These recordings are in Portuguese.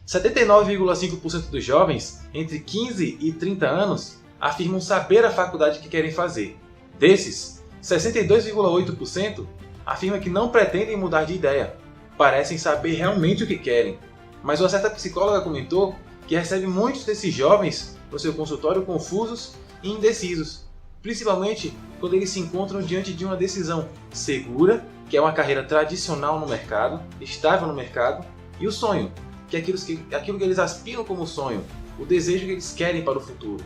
79,5% dos jovens entre 15 e 30 anos afirmam saber a faculdade que querem fazer. Desses, 62,8% afirma que não pretendem mudar de ideia, parecem saber realmente o que querem. Mas uma certa psicóloga comentou que recebe muitos desses jovens no seu consultório confusos e indecisos, principalmente quando eles se encontram diante de uma decisão segura, que é uma carreira tradicional no mercado, estável no mercado, e o sonho, que é aquilo que eles aspiram como sonho, o desejo que eles querem para o futuro.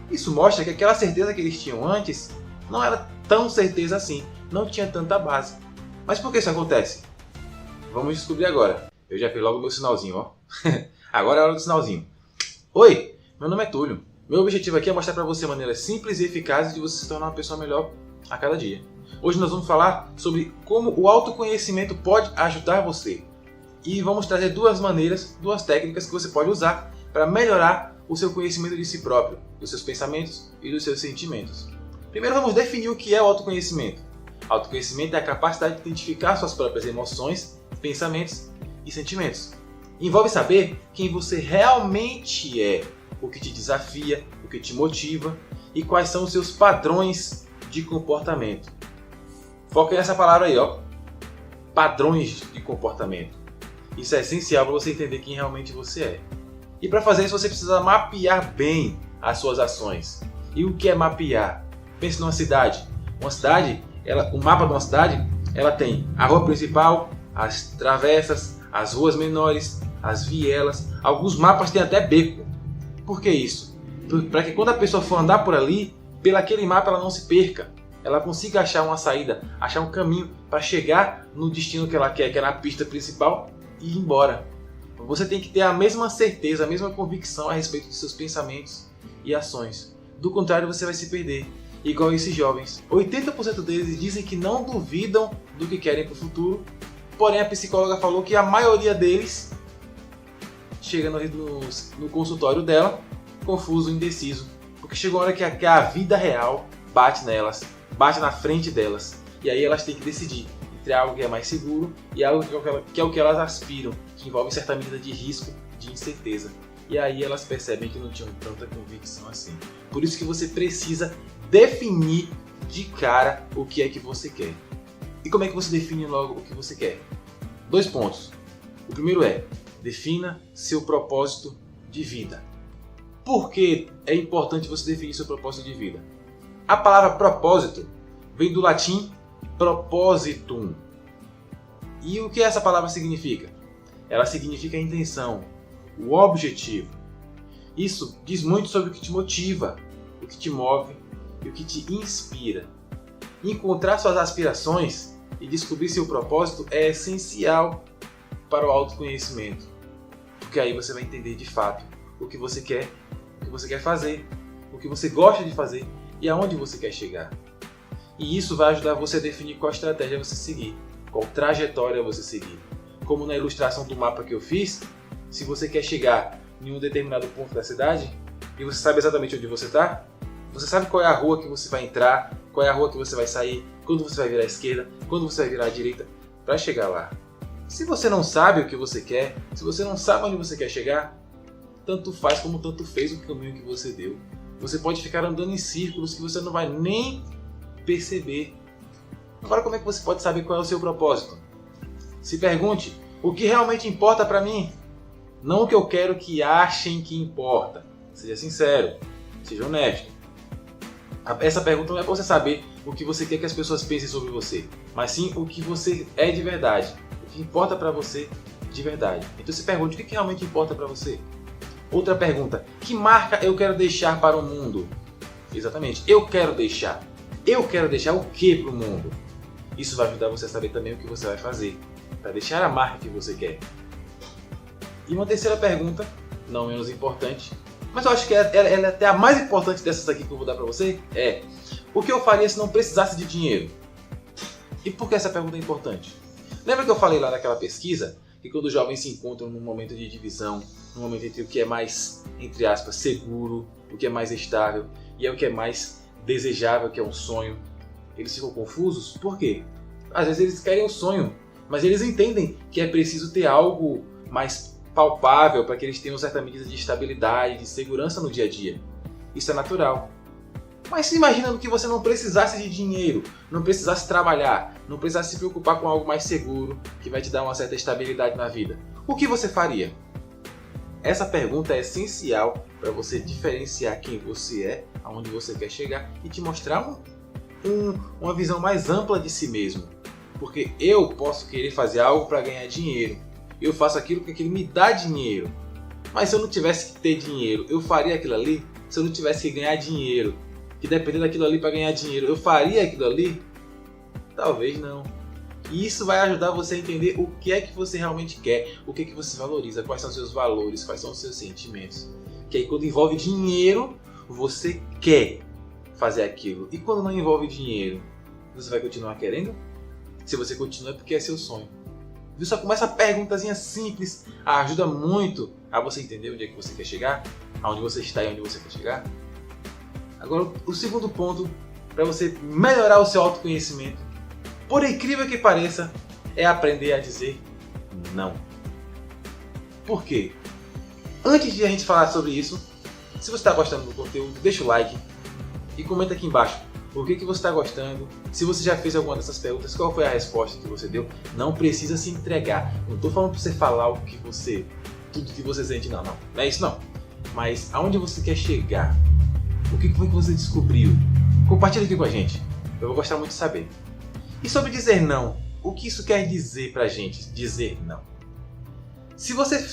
Isso mostra que aquela certeza que eles tinham antes não era tão certeza assim, não tinha tanta base. Mas por que isso acontece? Vamos descobrir agora. Eu já fiz logo o meu sinalzinho, ó. Agora é a hora do sinalzinho. Oi, meu nome é Túlio. Meu objetivo aqui é mostrar para você maneiras simples e eficazes de você se tornar uma pessoa melhor a cada dia. Hoje nós vamos falar sobre como o autoconhecimento pode ajudar você. E vamos trazer duas maneiras, duas técnicas que você pode usar para melhorar o seu conhecimento de si próprio, dos seus pensamentos e dos seus sentimentos. Primeiro vamos definir o que é o autoconhecimento. Autoconhecimento é a capacidade de identificar suas próprias emoções, pensamentos e sentimentos. Envolve saber quem você realmente é, o que te desafia, o que te motiva e quais são os seus padrões de comportamento. Foca nessa palavra aí, ó. Padrões de comportamento. Isso é essencial para você entender quem realmente você é. E para fazer isso você precisa mapear bem as suas ações. E o que é mapear? Pense numa cidade. Uma cidade, o mapa de uma cidade, ela tem a rua principal, as travessas, as ruas menores, as vielas. Alguns mapas têm até beco. Por que isso? Para que quando a pessoa for andar por ali, pelaquele mapa ela não se perca. Ela consiga achar uma saída, achar um caminho para chegar no destino que ela quer, que é na pista principal, e ir embora. Você tem que ter a mesma certeza, a mesma convicção a respeito de seus pensamentos e ações. Do contrário, você vai se perder. Igual esses jovens. 80% deles dizem que não duvidam do que querem para o futuro, porém a psicóloga falou que a maioria deles chega no consultório dela confuso, indeciso, porque chegou a hora que a vida real bate nelas, bate na frente delas, e aí elas têm que decidir entre algo que é mais seguro e algo que é o que elas aspiram, que envolve certa medida de risco, de incerteza. E aí elas percebem que não tinham tanta convicção assim. Por isso que você precisa definir de cara o que é que você quer. E como é que você define logo o que você quer? 2 pontos. O primeiro é, defina seu propósito de vida. Por que é importante você definir seu propósito de vida? A palavra propósito vem do latim propositum. E o que essa palavra significa? Ela significa a intenção, o objetivo. Isso diz muito sobre o que te motiva, o que te move e o que te inspira. Encontrar suas aspirações e descobrir seu propósito é essencial para o autoconhecimento, porque aí você vai entender de fato o que você quer fazer, o que você gosta de fazer e aonde você quer chegar. E isso vai ajudar você a definir qual estratégia você seguir, qual trajetória você seguir. Como na ilustração do mapa que eu fiz, se você quer chegar em um determinado ponto da cidade e você sabe exatamente onde você está, você sabe qual é a rua que você vai entrar, qual é a rua que você vai sair, quando você vai virar à esquerda, quando você vai virar à direita, para chegar lá. Se você não sabe o que você quer, se você não sabe onde você quer chegar, tanto faz como tanto fez o caminho que você deu. Você pode ficar andando em círculos que você não vai nem perceber. Agora, como é que você pode saber qual é o seu propósito? Se pergunte, o que realmente importa para mim? Não o que eu quero que achem que importa. Seja sincero, seja honesto. Essa pergunta não é para você saber o que você quer que as pessoas pensem sobre você, mas sim o que você é de verdade, o que importa para você de verdade. Então se pergunte, o que realmente importa para você? Outra pergunta, que marca eu quero deixar para o mundo? Exatamente, eu quero deixar. Eu quero deixar o que para o mundo? Isso vai ajudar você a saber também o que você vai fazer para deixar a marca que você quer. E uma terceira pergunta, não menos importante, mas eu acho que ela é até a mais importante dessas aqui que eu vou dar para você, é: o que eu faria se não precisasse de dinheiro? E por que essa pergunta é importante? Lembra que eu falei lá naquela pesquisa que quando os jovens se encontram num momento de divisão, num momento entre o que é mais, entre aspas, seguro, o que é mais estável e é o que é mais desejável, que é um sonho, eles ficam confusos? Por quê? Às vezes eles querem um sonho, mas eles entendem que é preciso ter algo mais palpável para que eles tenham certa medida de estabilidade, de segurança no dia a dia. Isso é natural. Mas se imagina que você não precisasse de dinheiro, não precisasse trabalhar, não precisasse se preocupar com algo mais seguro, que vai te dar uma certa estabilidade na vida. O que você faria? Essa pergunta é essencial para você diferenciar quem você é, aonde você quer chegar e te mostrar uma visão mais ampla de si mesmo. Porque eu posso querer fazer algo para ganhar dinheiro. Eu faço aquilo porque aquilo me dá dinheiro. Mas se eu não tivesse que ter dinheiro, eu faria aquilo ali? Se eu não tivesse que ganhar dinheiro, que dependendo daquilo ali para ganhar dinheiro, eu faria aquilo ali? Talvez não. E isso vai ajudar você a entender o que é que você realmente quer, o que é que você valoriza, quais são os seus valores, quais são os seus sentimentos. Que aí quando envolve dinheiro, você quer fazer aquilo. E quando não envolve dinheiro, você vai continuar querendo? Se você continua é porque é seu sonho. Viu? Só começa perguntazinha simples, ajuda muito a você entender onde é que você quer chegar, aonde você está e onde você quer chegar. Agora, o segundo ponto para você melhorar o seu autoconhecimento, por incrível que pareça, é aprender a dizer não. Por quê? Antes de a gente falar sobre isso, se você está gostando do conteúdo, deixa o like e comenta aqui embaixo o que você está gostando. Se você já fez alguma dessas perguntas, qual foi a resposta que você deu? Não precisa se entregar. Não estou falando para você falar tudo que você sente, não é isso não. Mas aonde você quer chegar? O que foi que você descobriu? Compartilha aqui com a gente. Eu vou gostar muito de saber. E sobre dizer não, o que isso quer dizer pra gente? Dizer não. Se você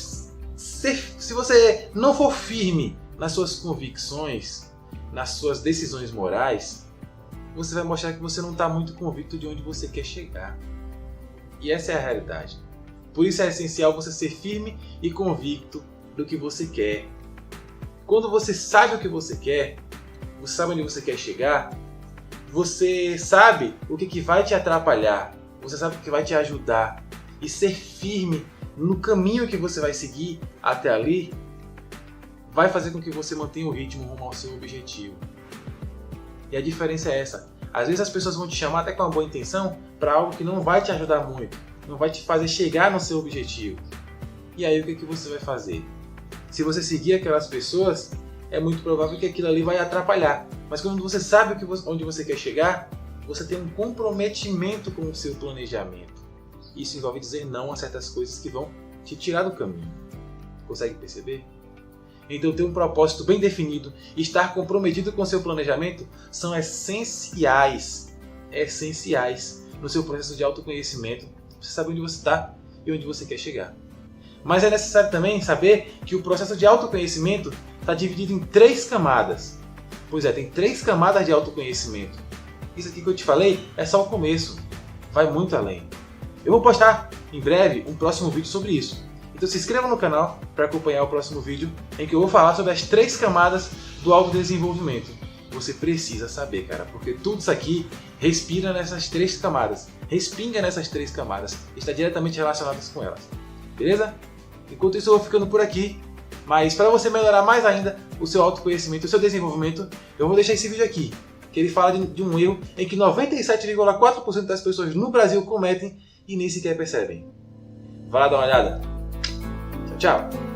não for firme nas suas convicções, nas suas decisões morais, você vai mostrar que você não está muito convicto de onde você quer chegar. E essa é a realidade. Por isso é essencial você ser firme e convicto do que você quer. Quando você sabe o que você quer, você sabe onde você quer chegar, você sabe o que vai te atrapalhar, você sabe o que vai te ajudar. E ser firme no caminho que você vai seguir até ali vai fazer com que você mantenha o ritmo rumo ao seu objetivo. E a diferença é essa. Às vezes as pessoas vão te chamar até com uma boa intenção para algo que não vai te ajudar muito, não vai te fazer chegar no seu objetivo. E aí o que você vai fazer? Se você seguir aquelas pessoas, é muito provável que aquilo ali vai atrapalhar. Mas quando você sabe onde você quer chegar, você tem um comprometimento com o seu planejamento. Isso envolve dizer não a certas coisas que vão te tirar do caminho. Consegue perceber? Então ter um propósito bem definido e estar comprometido com o seu planejamento são essenciais no seu processo de autoconhecimento. Você sabe onde você está e onde você quer chegar. Mas é necessário também saber que o processo de autoconhecimento está dividido em 3 camadas. Pois é, tem 3 camadas de autoconhecimento. Isso aqui que eu te falei é só o começo. Vai muito além. Eu vou postar em breve um próximo vídeo sobre isso. Então se inscreva no canal para acompanhar o próximo vídeo em que eu vou falar sobre as 3 camadas do autodesenvolvimento. Você precisa saber, cara, porque tudo isso aqui respira nessas 3 camadas. Respinga nessas 3 camadas. Está diretamente relacionado com elas. Beleza? Enquanto isso eu vou ficando por aqui. Mas para você melhorar mais ainda o seu autoconhecimento, o seu desenvolvimento, eu vou deixar esse vídeo aqui, que ele fala de um erro em que 97,4% das pessoas no Brasil cometem e nem sequer percebem. Vai lá dar uma olhada. Tchau, tchau!